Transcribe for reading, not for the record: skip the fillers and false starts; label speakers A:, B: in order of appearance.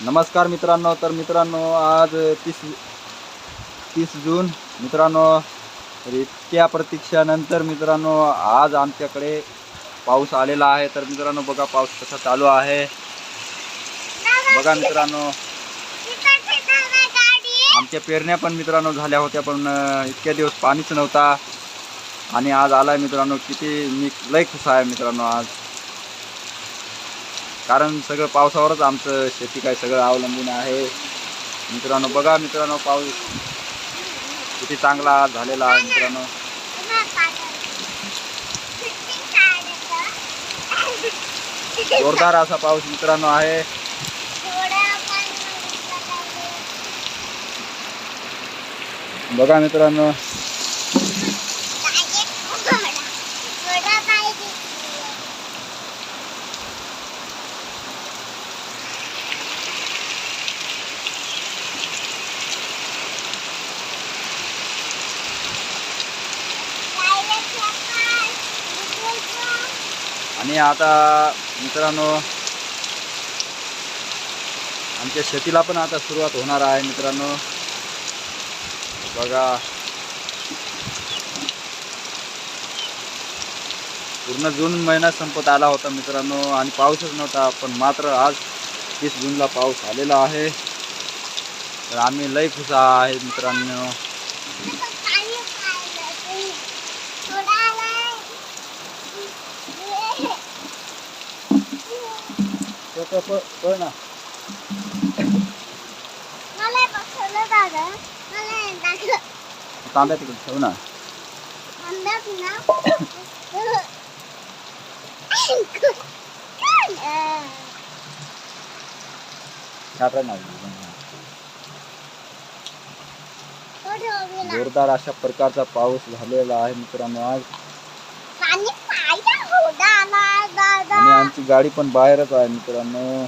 A: नमस्कार मित्रांनो. तर मित्रांनो आज 30 जून मित्रांनो. तर इतक्या प्रतीक्षानंतर मित्रांनो आज आमच्याकडे पाऊस आलेला आहे. तर मित्रांनो बघा पाऊस कसा चालू आहे. बघा मित्रांनो आमच्या पेरण्या पण मित्रांनो झाल्या होत्या, पण इतक्या दिवस पाणीच नव्हता आणि आज आलाय मित्रांनो. किती मी लय खुश आहे मित्रांनो आज, कारण सगळं पावसावरच आमचं शेती काय सगळं अवलंबून आहे मित्रांनो. बघा मित्रांनो पाऊस किती चांगला झालेला आहे मित्रांनो. जोरदार असा पाऊस मित्रांनो आहे. बघा मित्रांनो आणि आता मित्रांनो आमच्या शेतीला पण आता सुरुवात होणार आहे मित्रांनो. बघा पूर्ण जून महिना संपत आला होता मित्रांनो आणि पाऊसच नव्हता, पण मात्र आज 30 जूनला पाऊस आलेला आहे. तर आम्ही लय खुश आहे मित्रांनो. ना तांब्या तिकडे ठेव ना. जोरदार अशा प्रकारचा पाऊस झालेला आहे मित्रांनो आज. आणि आमची गाडी पण बाहेरच आहे मित्रांनो.